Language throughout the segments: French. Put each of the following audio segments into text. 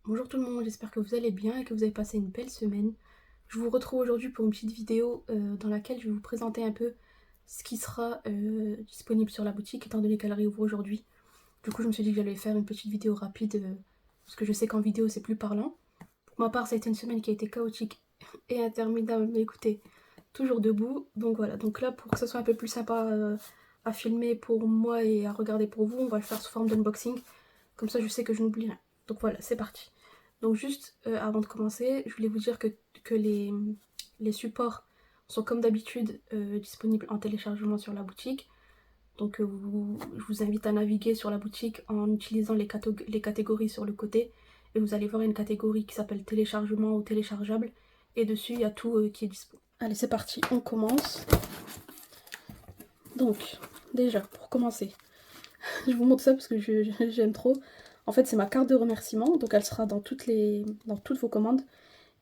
Bonjour tout le monde, j'espère que vous allez bien et que vous avez passé une belle semaine. Je vous retrouve aujourd'hui pour une petite vidéo dans laquelle je vais vous présenter un peu ce qui sera disponible sur la boutique étant donné qu'elle réouvre aujourd'hui. Du coup je me suis dit que j'allais faire une petite vidéo rapide parce que je sais qu'en vidéo c'est plus parlant. Pour ma part ça a été une semaine qui a été chaotique et interminable, mais écoutez, toujours debout. Donc voilà, donc là pour que ce soit un peu plus sympa à filmer pour moi et à regarder pour vous, on va le faire sous forme d'unboxing. Comme ça je sais que je n'oublie rien. Donc voilà, c'est parti. Donc juste avant de commencer, je voulais vous dire que les supports sont comme d'habitude disponibles en téléchargement sur la boutique. Donc je vous invite à naviguer sur la boutique en utilisant les catégories sur le côté. Et vous allez voir une catégorie qui s'appelle téléchargement ou téléchargeable. Et dessus, il y a tout qui est dispo. Allez, c'est parti, on commence. Donc, déjà, pour commencer, je vous montre ça parce que j'aime trop. En fait, c'est ma carte de remerciement, donc elle sera dans toutes vos commandes.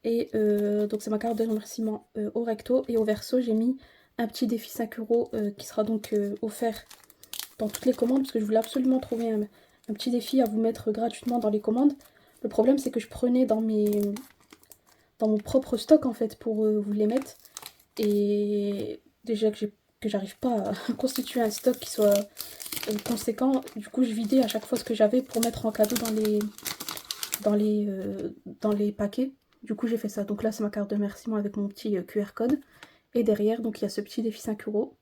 Et donc c'est ma carte de remerciement au recto, et au verso j'ai mis un petit défi 5 € qui sera donc offert dans toutes les commandes, parce que je voulais absolument trouver un petit défi à vous mettre gratuitement dans les commandes. Le problème c'est que je prenais dans mon propre stock en fait pour vous les mettre, et déjà que j'arrive pas à constituer un stock qui soit conséquent, du coup je vidais à chaque fois ce que j'avais pour mettre en cadeau dans les paquets. Du coup j'ai fait ça. Donc là c'est ma carte de remerciement avec mon petit QR code. Et derrière donc il y a ce petit défi 5 €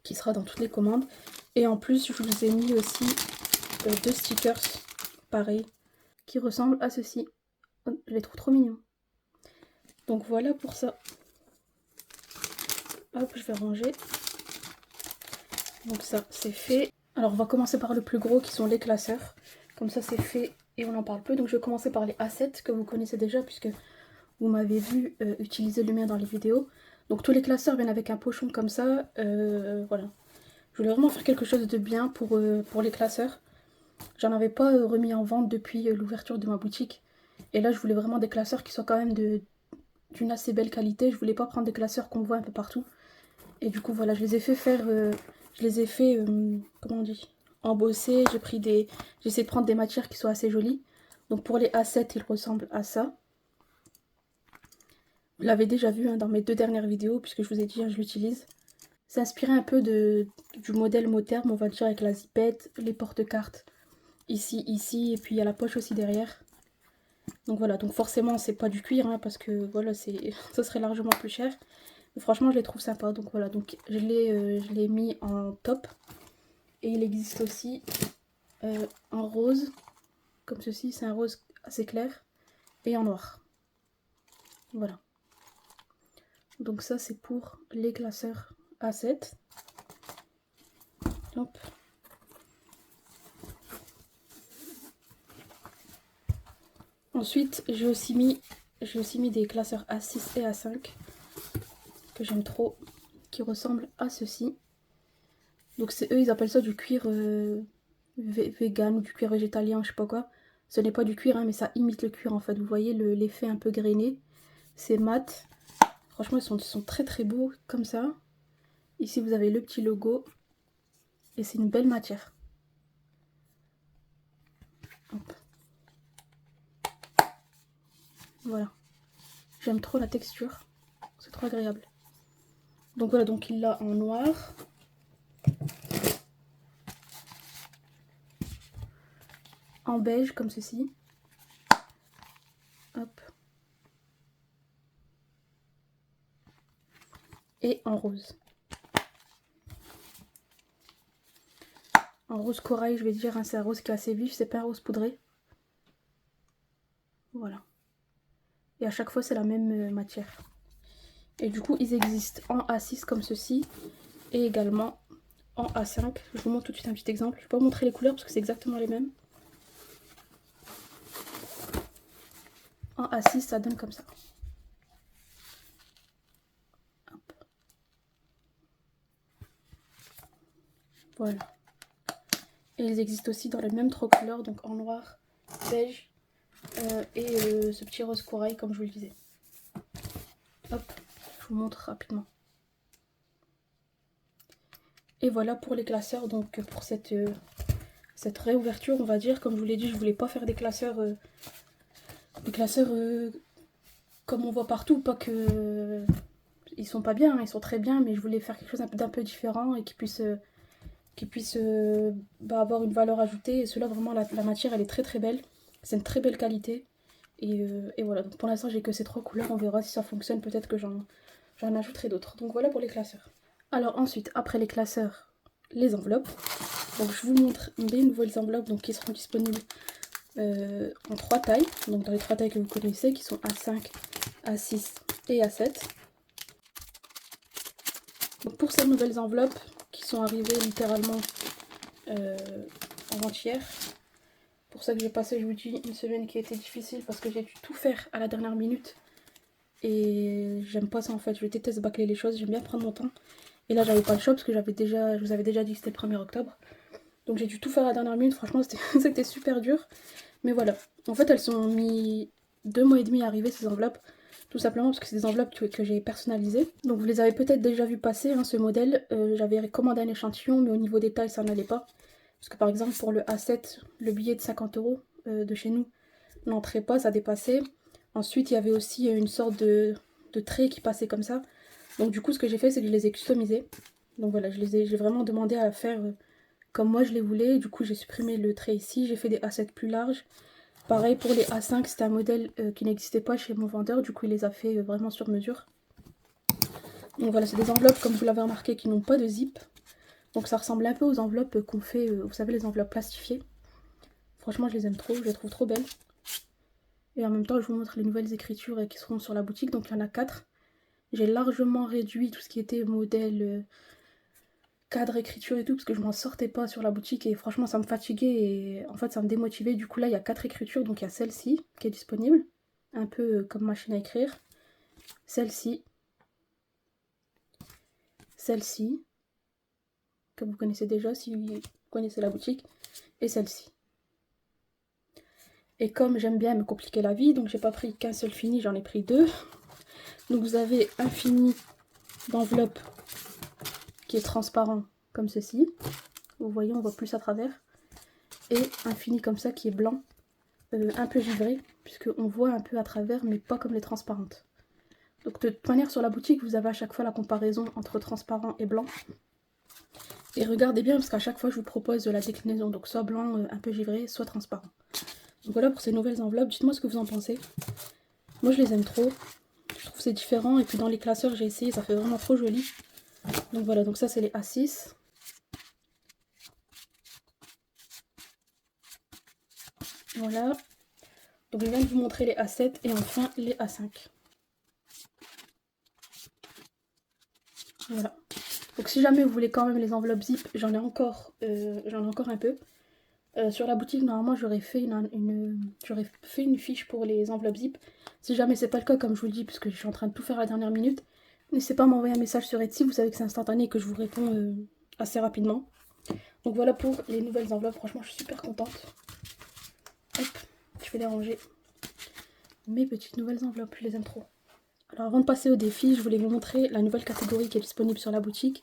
qui sera dans toutes les commandes. Et en plus je vous ai mis aussi deux stickers pareils qui ressemblent à ceci. Je les trouve trop mignons. Donc voilà pour ça. Hop, je vais ranger. Donc ça c'est fait. Alors on va commencer par le plus gros qui sont les classeurs. Comme ça c'est fait et on en parle peu. Donc je vais commencer par les A7 que vous connaissez déjà puisque vous m'avez vu utiliser le mien dans les vidéos. Donc tous les classeurs viennent avec un pochon comme ça. Voilà. Je voulais vraiment faire quelque chose de bien pour les classeurs. J'en avais pas remis en vente depuis l'ouverture de ma boutique. Et là je voulais vraiment des classeurs qui soient quand même d'une assez belle qualité. Je voulais pas prendre des classeurs qu'on voit un peu partout. Et du coup voilà, je les ai fait faire... je les ai fait... comment on dit, embosser. J'ai essayé de prendre des matières qui soient assez jolies. Donc pour les A7 ils ressemblent à ça. Vous l'avez déjà vu hein, dans mes 2 dernières vidéos, puisque je vous ai dit, hein, je l'utilise. C'est inspiré un peu du modèle mot terme, on va dire, avec la zipette, les porte-cartes ici, et puis il y a la poche aussi derrière. Donc voilà, donc forcément c'est pas du cuir, hein, parce que voilà, ça serait largement plus cher. Mais franchement je les trouve sympas, donc voilà, donc je l'ai mis en top. Et il existe aussi en rose, comme ceci, c'est un rose assez clair, et en noir. Voilà. Donc ça c'est pour les classeurs A7. Hop. Ensuite j'ai aussi mis des classeurs A6 et A5 que j'aime trop, qui ressemblent à ceci. Donc c'est eux, ils appellent ça du cuir vegan ou du cuir végétalien, je sais pas quoi. Ce n'est pas du cuir hein, mais ça imite le cuir en fait. Vous voyez l'effet un peu grainé. C'est mat. Franchement ils sont très très beaux comme ça. Ici vous avez le petit logo. Et c'est une belle matière. Hop. Voilà. J'aime trop la texture. C'est trop agréable. Donc voilà, donc il l'a en noir. En beige comme ceci. Hop. Et en rose. En rose corail, je vais dire, hein, c'est un rose qui est assez vif, c'est pas un rose poudré. Voilà. Et à chaque fois, c'est la même matière. Et du coup, ils existent en A6 comme ceci, et également en A5. Je vous montre tout de suite un petit exemple. Je vais pas vous montrer les couleurs parce que c'est exactement les mêmes. En A6, ça donne comme ça. Hop. Voilà. Et ils existent aussi dans les mêmes 3 couleurs, donc en noir, beige et ce petit rose corail comme je vous le disais. Hop, je vous montre rapidement. Et voilà pour les classeurs, donc pour cette cette réouverture, on va dire. Comme je vous l'ai dit, je voulais pas faire des classeurs, comme on voit partout, pas que ils sont pas bien, hein, ils sont très bien, mais je voulais faire quelque chose d'un peu différent et qui puisse avoir une valeur ajoutée. Et cela, vraiment, la matière, elle est très très belle. C'est une très belle qualité. Et voilà, donc pour l'instant, j'ai que ces 3 couleurs. On verra si ça fonctionne. Peut-être que j'en ajouterai d'autres. Donc voilà pour les classeurs. Alors ensuite, après les classeurs, les enveloppes. Donc je vous montre les nouvelles enveloppes donc, qui seront disponibles en 3 tailles. Donc dans les 3 tailles que vous connaissez, qui sont A5, A6 et A7. Donc pour ces nouvelles enveloppes, qui sont arrivées littéralement avant-hier. Pour ça que j'ai passé, je vous dis, une semaine qui a été difficile parce que j'ai dû tout faire à la dernière minute. Et j'aime pas ça en fait, je déteste bâcler les choses, j'aime bien prendre mon temps. Et là j'avais pas le choix parce que je vous avais déjà dit que c'était le 1er octobre. Donc j'ai dû tout faire à la dernière minute, franchement c'était super dur. Mais voilà, en fait elles sont mis 2 mois et demi à arriver ces enveloppes. Tout simplement parce que c'est des enveloppes que j'ai personnalisées. Donc vous les avez peut-être déjà vu passer, hein, ce modèle. J'avais commandé un échantillon, mais au niveau des tailles ça n'allait pas. Parce que par exemple pour le A7, le billet de 50 € de chez nous n'entrait pas, ça dépassait. Ensuite il y avait aussi une sorte de trait qui passait comme ça. Donc du coup ce que j'ai fait c'est que je les ai customisés. Donc voilà, j'ai vraiment demandé à faire comme moi je les voulais. Du coup j'ai supprimé le trait ici, j'ai fait des A7 plus larges. Pareil pour les A5, c'était un modèle qui n'existait pas chez mon vendeur, du coup il les a fait vraiment sur mesure. Donc voilà, c'est des enveloppes comme vous l'avez remarqué qui n'ont pas de zip. Donc ça ressemble un peu aux enveloppes qu'on fait, vous savez, les enveloppes plastifiées. Franchement je les aime trop, je les trouve trop belles. Et en même temps je vous montre les nouvelles écritures qui seront sur la boutique, donc il y en a 4. J'ai largement réduit tout ce qui était modèle, cadre, écriture et tout, parce que je m'en sortais pas sur la boutique et franchement ça me fatiguait et en fait ça me démotivait. Du coup là il y a 4 écritures, donc il y a celle-ci qui est disponible, un peu comme machine à écrire. Celle-ci, celle-ci, que vous connaissez déjà si vous connaissez la boutique, et celle-ci. Et comme j'aime bien me compliquer la vie, donc j'ai pas pris qu'un seul fini, j'en ai pris 2. Donc vous avez un fini d'enveloppe qui est transparent comme ceci. Vous voyez, on voit plus à travers. Et un fini comme ça qui est blanc, un peu givré, puisqu'on voit un peu à travers, mais pas comme les transparentes. Donc de toute manière, sur la boutique, vous avez à chaque fois la comparaison entre transparent et blanc. Et regardez bien, parce qu'à chaque fois, je vous propose de la déclinaison, donc soit blanc, un peu givré, soit transparent. Donc voilà pour ces nouvelles enveloppes, dites-moi ce que vous en pensez. Moi, je les aime trop. Je trouve que c'est différent, et puis dans les classeurs, j'ai essayé, ça fait vraiment trop joli. Donc voilà, donc ça, c'est les A6. Voilà. Donc je viens de vous montrer les A7 et enfin les A5. Voilà. Donc si jamais vous voulez quand même les enveloppes zip, j'en ai encore un peu. Sur la boutique, normalement, j'aurais fait une fiche pour les enveloppes zip. Si jamais c'est pas le cas, comme je vous le dis, puisque je suis en train de tout faire à la dernière minute, n'hésitez pas à m'envoyer un message sur Etsy. Vous savez que c'est instantané et que je vous réponds assez rapidement. Donc voilà pour les nouvelles enveloppes. Franchement, je suis super contente. Hop, je vais les ranger. Mes petites nouvelles enveloppes, je les aime trop. Alors avant de passer au défi, je voulais vous montrer la nouvelle catégorie qui est disponible sur la boutique,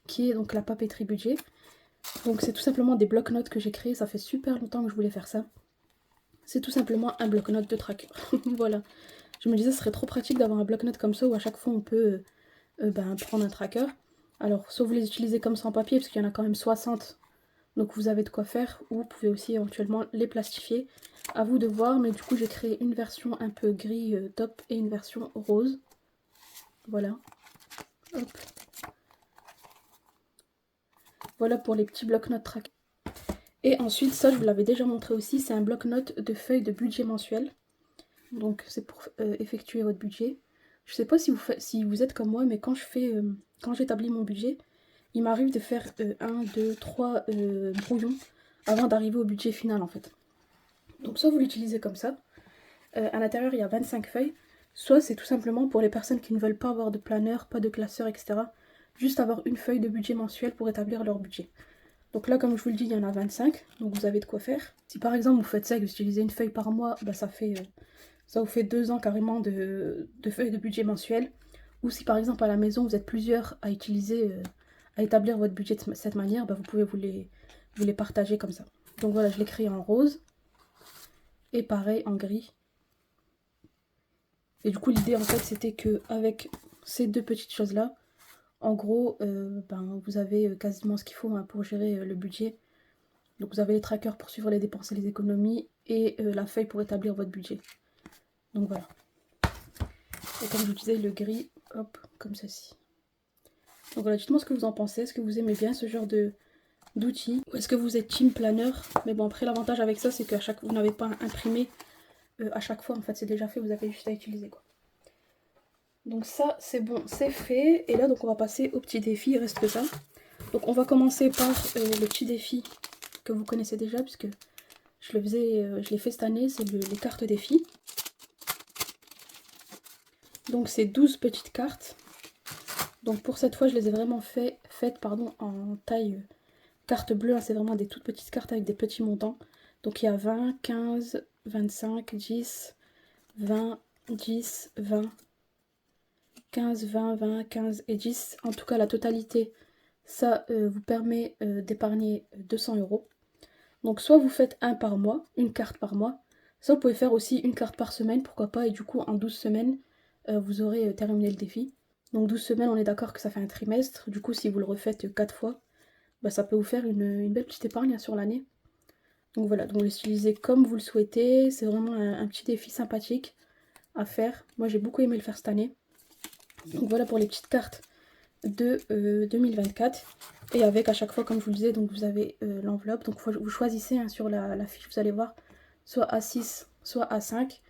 qui est donc la papeterie budget. Donc c'est tout simplement des bloc-notes que j'ai créés, ça fait super longtemps que je voulais faire ça. C'est tout simplement un bloc-notes de tracker. Voilà. Je me disais ce serait trop pratique d'avoir un bloc-notes comme ça où à chaque fois on peut prendre un tracker. Alors soit vous les utilisez comme ça en papier parce qu'il y en a quand même 60, donc vous avez de quoi faire, ou vous pouvez aussi éventuellement les plastifier. À vous de voir, mais du coup j'ai créé une version un peu gris top et une version rose. Voilà. Hop. Voilà pour les petits bloc-notes track. Et ensuite, ça je vous l'avais déjà montré aussi, c'est un bloc-notes de feuilles de budget mensuel. Donc c'est pour effectuer votre budget. Je sais pas si vous êtes comme moi, mais quand j'établis mon budget, il m'arrive de faire 1, 2, 3 brouillons avant d'arriver au budget final en fait. Donc soit vous l'utilisez comme ça, à l'intérieur il y a 25 feuilles, soit c'est tout simplement pour les personnes qui ne veulent pas avoir de planeur, pas de classeur, etc. Juste avoir une feuille de budget mensuel pour établir leur budget. Donc là, comme je vous le dis, il y en a 25, donc vous avez de quoi faire. Si par exemple vous faites ça et que vous utilisez une feuille par mois, bah, ça vous fait 2 ans carrément de feuilles de budget mensuel. Ou si par exemple à la maison vous êtes plusieurs à utiliser, à établir votre budget de cette manière, bah, vous pouvez vous les partager comme ça. Donc voilà, je l'ai créé en rose. Et pareil en gris. Et du coup l'idée en fait c'était que avec ces deux petites choses là, en gros vous avez quasiment ce qu'il faut pour gérer le budget. Donc vous avez les trackers pour suivre les dépenses et les économies et la feuille pour établir votre budget. Donc voilà. Et comme je vous disais, le gris, hop, comme ceci. Donc voilà, dites-moi ce que vous en pensez. Est-ce que vous aimez bien ce genre d'outils ou est-ce que vous êtes team planner? Mais bon, après l'avantage avec ça c'est qu'à chaque vous n'avez pas imprimé à chaque fois, en fait c'est déjà fait, vous avez juste à utiliser quoi. Donc ça c'est bon, c'est fait. Et là donc on va passer au petit défi, il reste que ça. Donc on va commencer par le petit défi que vous connaissez déjà puisque je l'ai fait cette année, c'est les cartes défis. Donc c'est 12 petites cartes. Donc pour cette fois je les ai vraiment faites en taille carte bleue, hein, c'est vraiment des toutes petites cartes avec des petits montants. Donc il y a 20, 15, 25, 10, 20, 10, 20, 15, 20, 20, 15 et 10. En tout cas la totalité, ça vous permet d'épargner 200 €. Donc soit vous faites un par mois, une carte par mois, soit vous pouvez faire aussi une carte par semaine, pourquoi pas, et du coup en 12 semaines, vous aurez terminé le défi. Donc 12 semaines, on est d'accord que ça fait un trimestre, du coup si vous le refaites 4 fois, ça peut vous faire une belle petite épargne sur l'année. Donc voilà, donc l'utilisez comme vous le souhaitez, c'est vraiment un petit défi sympathique à faire. Moi j'ai beaucoup aimé le faire cette année. Donc voilà pour les petites cartes de 2024. Et avec à chaque fois, comme je vous le disais, donc vous avez l'enveloppe. Donc vous choisissez sur la fiche, vous allez voir, soit A6, soit A5.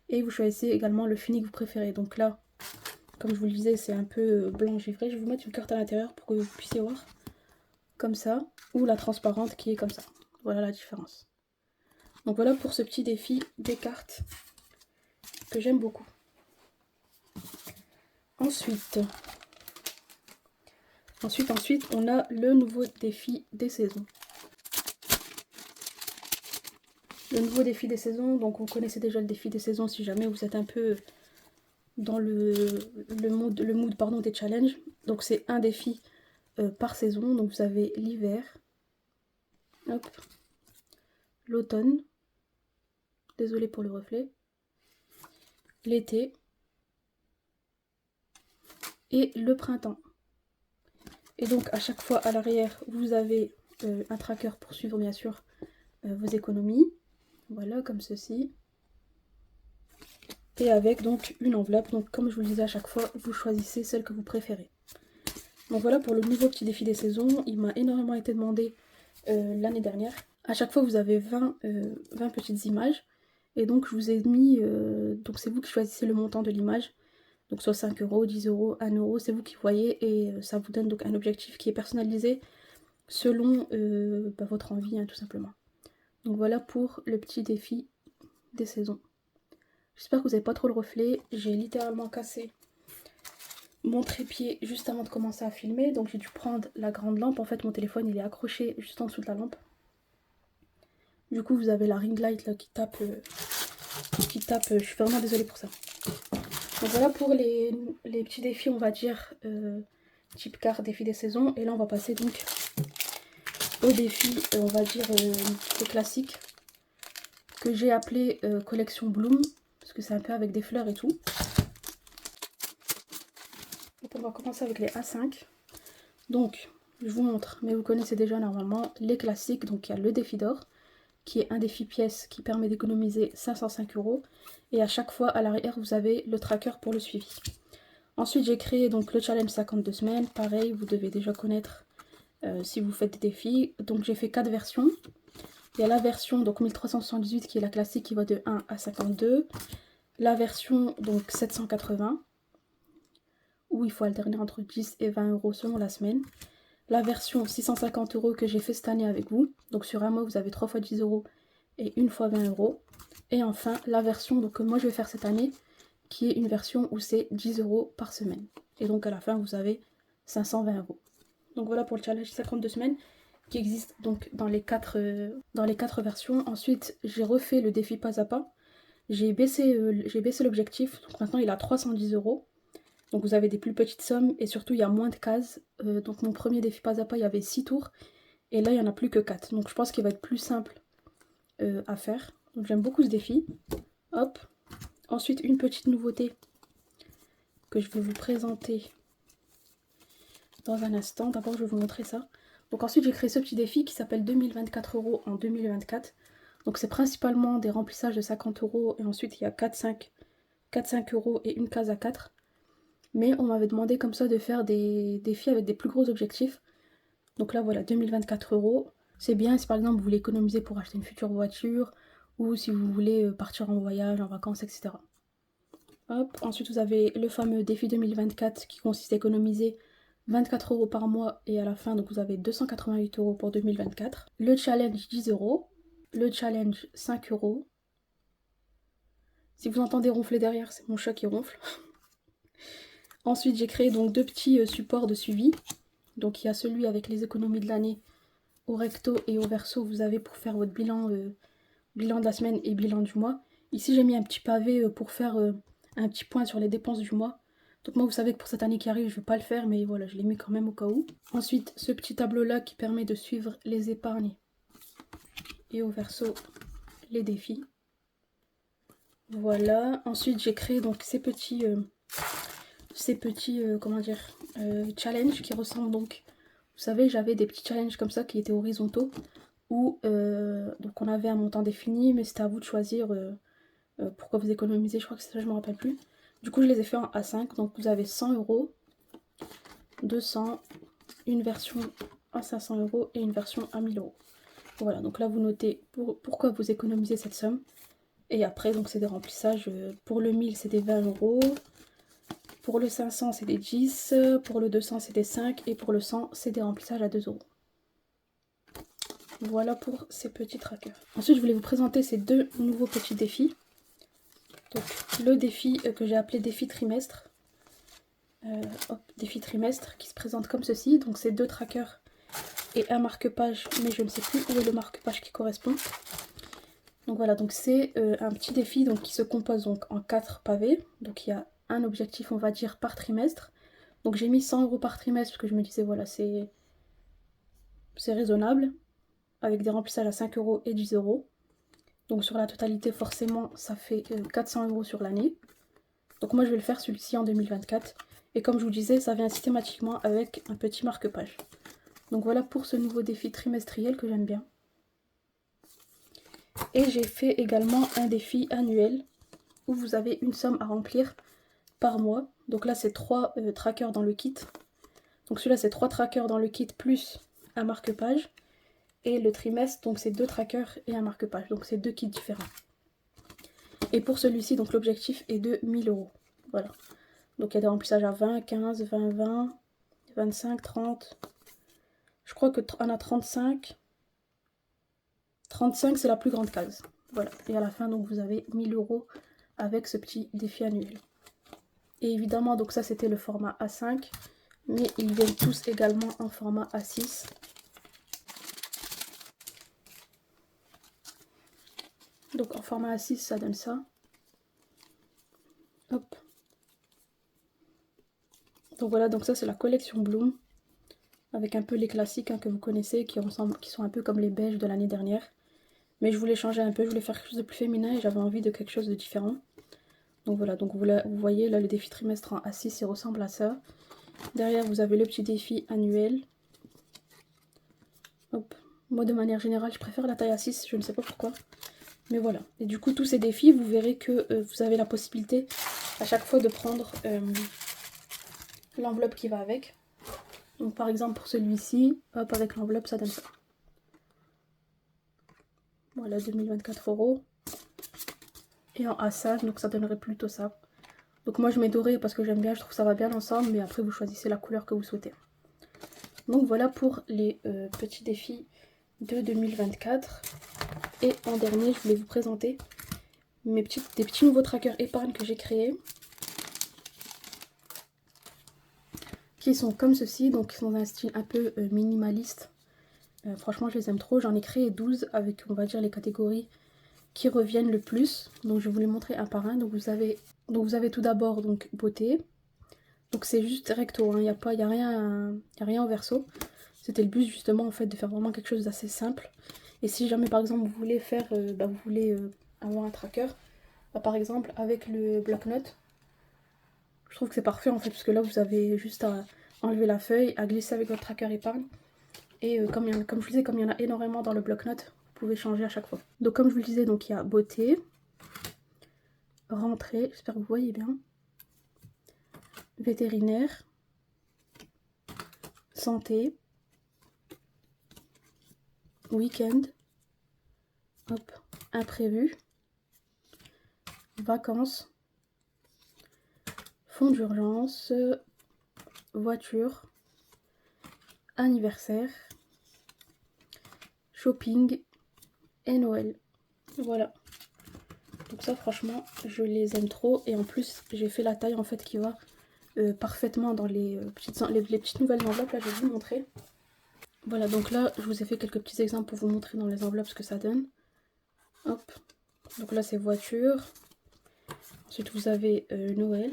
Et vous choisissez également le fini que vous préférez. Donc là, comme je vous le disais, c'est un peu blanc givré. Je vais vous mettre une carte à l'intérieur pour que vous puissiez voir. Comme ça. Ou la transparente qui est comme ça. Voilà la différence. Donc voilà pour ce petit défi des cartes que j'aime beaucoup. Ensuite, on a le nouveau défi des saisons. Le nouveau défi des saisons, donc vous connaissez déjà le défi des saisons si jamais vous êtes un peu dans le mood des challenges. Donc c'est un défi par saison. Donc vous avez l'hiver, l'automne, désolé pour le reflet, l'été et le printemps. Et donc à chaque fois à l'arrière, vous avez un tracker pour suivre bien sûr vos économies. Voilà, comme ceci. Et avec donc une enveloppe. Donc comme je vous le disais à chaque fois, vous choisissez celle que vous préférez. Donc voilà pour le nouveau petit défi des saisons. Il m'a énormément été demandé l'année dernière. À chaque fois vous avez 20 petites images. Et donc je vous ai mis, donc c'est vous qui choisissez le montant de l'image. Donc soit 5 €, 10 €, 1 €, c'est vous qui voyez. Et ça vous donne donc un objectif qui est personnalisé selon votre envie, tout simplement. Donc voilà pour le petit défi des saisons. J'espère que vous n'avez pas trop le reflet. J'ai littéralement cassé mon trépied juste avant de commencer à filmer. Donc j'ai dû prendre la grande lampe. En fait mon téléphone il est accroché juste en dessous de la lampe. Du coup vous avez la ring light là qui tape. Je suis vraiment désolée pour ça. Donc voilà pour les petits défis on va dire type carte défi des saisons. Et là on va passer donc au défi on va dire le classique. Que j'ai appelé collection Bloom. Parce que c'est un peu avec des fleurs et tout. Donc on va commencer avec les A5. Donc je vous montre, mais vous connaissez déjà normalement les classiques. Donc il y a le défi d'or, qui est un défi pièce qui permet d'économiser 505 €. Et à chaque fois à l'arrière vous avez le tracker pour le suivi. Ensuite j'ai créé donc le challenge 52 semaines. Pareil, vous devez déjà connaître si vous faites des défis. Donc j'ai fait 4 versions. Il y a la version donc 1378 qui est la classique qui va de 1 à 52. La version donc 780 où il faut alterner entre 10 et 20 € selon la semaine. La version 650 € que j'ai fait cette année avec vous. Donc sur un mois vous avez 3 fois 10 € et une fois 20 €. Et enfin la version donc, que moi je vais faire cette année qui est une version où c'est 10 € par semaine. Et donc à la fin vous avez 520 €. Donc voilà pour le challenge 52 semaines qui existe donc dans les 4 versions. Ensuite j'ai refait le défi pas à pas. J'ai baissé l'objectif, donc maintenant il a 310 €. Donc vous avez des plus petites sommes et surtout il y a moins de cases. Donc mon premier défi pas à pas il y avait 6 tours et là il n'y en a plus que 4. Donc je pense qu'il va être plus simple à faire. Donc j'aime beaucoup ce défi. Hop. Ensuite, une petite nouveauté que je vais vous présenter dans un instant. D'abord, je vais vous montrer ça. Donc ensuite, j'ai créé ce petit défi qui s'appelle 2024 € en 2024. Donc c'est principalement des remplissages de 50 € et ensuite il y a 4-5 € et une case à 4. Mais on m'avait demandé comme ça de faire des défis avec des plus gros objectifs. Donc là voilà, 2024 €. C'est bien si par exemple vous voulez économiser pour acheter une future voiture ou si vous voulez partir en voyage, en vacances, etc. Hop. Ensuite vous avez le fameux défi 2024 qui consiste à économiser 24 € par mois et à la fin donc vous avez 288 € pour 2024. Le challenge 10 €. Le challenge 5 €. Si vous entendez ronfler derrière, c'est mon chat qui ronfle. Ensuite, j'ai créé donc deux petits supports de suivi. Donc il y a celui avec les économies de l'année au recto et au verso. Vous avez pour faire votre bilan, bilan de la semaine et bilan du mois. Ici, j'ai mis un petit pavé pour faire un petit point sur les dépenses du mois. Donc moi, vous savez que pour cette année qui arrive, je ne vais pas le faire, mais voilà, je l'ai mis quand même au cas où. Ensuite, ce petit tableau-là qui permet de suivre les épargnes et au verso les défis. Voilà. Ensuite, j'ai créé donc ces petits comment dire, challenges qui ressemblent donc, vous savez, j'avais des petits challenges comme ça qui étaient horizontaux où donc on avait un montant défini, mais c'était à vous de choisir pourquoi vous économisez. Je crois que c'est ça, je me rappelle plus. Du coup, je les ai fait en A5. Donc vous avez 100 €, 200, une version à 500 € et une version à 1000 €. Voilà, donc là vous notez pourquoi vous économisez cette somme. Et après, donc c'est des remplissages. Pour le 1000, c'est des 20 €. Pour le 500, c'est des 10. Pour le 200, c'est des 5. Et pour le 100, c'est des remplissages à 2 €. Voilà pour ces petits trackers. Ensuite, je voulais vous présenter ces deux nouveaux petits défis. Donc, le défi que j'ai appelé défi trimestre. Défi trimestre qui se présente comme ceci. Donc, c'est deux trackers et un marque-page. Mais je ne sais plus où est le marque-page qui correspond. Donc voilà, donc c'est un petit défi donc, qui se compose donc en 4 pavés. Donc il y a un objectif, on va dire, par trimestre. Donc j'ai mis 100 € par trimestre parce que je me disais, voilà, c'est raisonnable. Avec des remplissages à 5 € et 10 €. Donc sur la totalité, forcément, ça fait 400 € sur l'année. Donc moi, je vais le faire celui-ci en 2024. Et comme je vous disais, ça vient systématiquement avec un petit marque-page. Donc voilà pour ce nouveau défi trimestriel que j'aime bien. Et j'ai fait également un défi annuel où vous avez une somme à remplir par mois. Donc là, c'est 3 trackers dans le kit. Donc celui-là, c'est 3 trackers dans le kit plus un marque-page. Et le trimestre, donc c'est 2 trackers et un marque-page. Donc c'est 2 kits différents. Et pour celui-ci, donc l'objectif est de 1000 €. Voilà. Donc il y a des remplissages à 20, 15, 20, 20, 25, 30. Je crois qu'on a 35. 35, c'est la plus grande case. Voilà. Et à la fin, donc vous avez 1000 € avec ce petit défi annuel. Et évidemment, donc ça c'était le format A5, mais ils viennent tous également en format A6. Donc en format A6, ça donne ça. Hop. Donc voilà, donc ça c'est la collection Bloom, avec un peu les classiques que vous connaissez, qui sont un peu comme les beiges de l'année dernière. Mais je voulais changer un peu, je voulais faire quelque chose de plus féminin et j'avais envie de quelque chose de différent. Donc voilà, donc vous voyez là le défi trimestre en A6, il ressemble à ça. Derrière vous avez le petit défi annuel. Hop. Moi de manière générale je préfère la taille A6, je ne sais pas pourquoi. Mais voilà. Et du coup tous ces défis, vous verrez que vous avez la possibilité à chaque fois de prendre l'enveloppe qui va avec. Donc par exemple pour celui-ci, hop, avec l'enveloppe ça donne ça. Voilà, 2024 €. Et en A5, donc ça donnerait plutôt ça. Donc moi je mets doré parce que j'aime bien, je trouve que ça va bien ensemble, mais après vous choisissez la couleur que vous souhaitez. Donc voilà pour les petits défis de 2024. Et en dernier, je voulais vous présenter des petits nouveaux trackers épargne que j'ai créés. Qui sont comme ceci, donc ils sont dans un style un peu minimaliste. Franchement je les aime trop, j'en ai créé 12 avec on va dire les catégories qui reviennent le plus. Donc je vais vous les montrer un par un. Donc vous avez tout d'abord donc beauté. Donc c'est juste recto, il n'y a rien en verso. C'était le but justement en fait de faire vraiment quelque chose d'assez simple. Et si jamais par exemple vous voulez faire, vous voulez avoir un tracker, par exemple avec le bloc-notes, je trouve que c'est parfait en fait, parce que là vous avez juste à enlever la feuille, à glisser avec votre tracker épargne. Et comme je vous disais, comme il y en a énormément dans le bloc-notes, vous pouvez changer à chaque fois. Donc comme je vous le disais, donc il y a beauté, rentrée, j'espère que vous voyez bien, vétérinaire, santé, week-end, hop, imprévu, vacances, fonds d'urgence, voiture, anniversaire, shopping et Noël. Voilà. Donc ça franchement je les aime trop, et en plus j'ai fait la taille en fait qui va parfaitement dans les petites nouvelles enveloppes. Là je vais vous montrer. Voilà, donc là je vous ai fait quelques petits exemples pour vous montrer dans les enveloppes ce que ça donne. Hop, donc là c'est voiture. Ensuite vous avez Noël.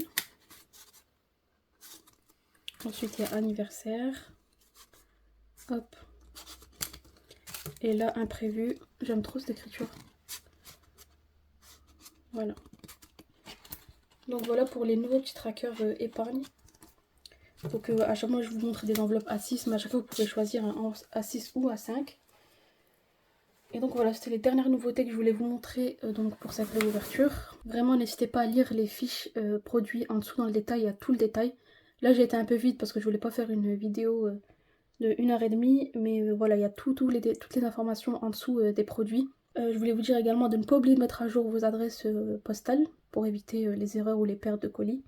Ensuite il y a anniversaire. Hop. Et là imprévu. J'aime trop cette écriture. Voilà. Donc voilà pour les nouveaux petits trackers épargne. Donc à chaque fois je vous montre des enveloppes A6, mais à chaque fois vous pouvez choisir un A6 ou A5. Et donc voilà, c'était les dernières nouveautés que je voulais vous montrer donc pour cette réouverture. Vraiment n'hésitez pas à lire les fiches produits en dessous dans le détail, il y a tout le détail. Là j'ai été un peu vite parce que je voulais pas faire une vidéo de 1h30, mais voilà, il y a toutes les informations en dessous des produits. Je voulais vous dire également de ne pas oublier de mettre à jour vos adresses postales pour éviter les erreurs ou les pertes de colis.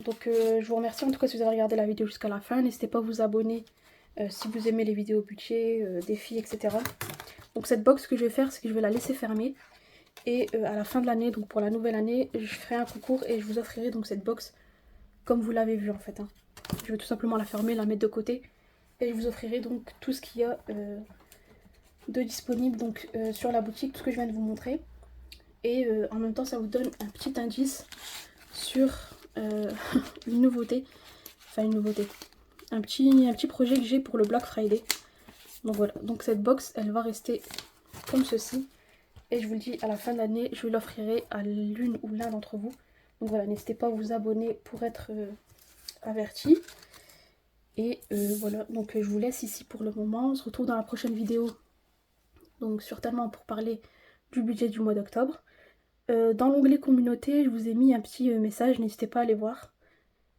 Donc je vous remercie en tout cas si vous avez regardé la vidéo jusqu'à la fin. N'hésitez pas à vous abonner si vous aimez les vidéos budget, défis, etc. Donc cette box, ce que je vais faire, c'est que je vais la laisser fermer. Et à la fin de l'année, donc pour la nouvelle année, je ferai un concours et je vous offrirai donc cette box comme vous l'avez vu en fait. Hein. Je vais tout simplement la fermer, la mettre de côté. Et je vous offrirai donc tout ce qu'il y a de disponible donc, sur la boutique, tout ce que je viens de vous montrer. Et en même temps, ça vous donne un petit indice sur une nouveauté. Enfin une nouveauté. Un petit projet que j'ai pour le Black Friday. Donc voilà, donc cette box, elle va rester comme ceci. Et je vous le dis, à la fin de l'année, je l'offrirai à l'une ou l'un d'entre vous. Donc voilà, n'hésitez pas à vous abonner pour être averti. Et voilà, donc je vous laisse ici pour le moment. On se retrouve dans la prochaine vidéo. Donc certainement pour parler du budget du mois d'octobre. Dans l'onglet communauté, je vous ai mis un petit message, n'hésitez pas à aller voir.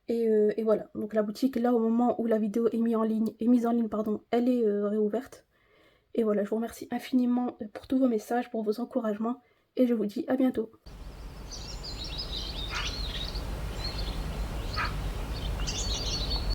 Et voilà, donc la boutique, là au moment où la vidéo est mise en ligne, elle est réouverte. Et voilà, je vous remercie infiniment pour tous vos messages, pour vos encouragements, et je vous dis à bientôt.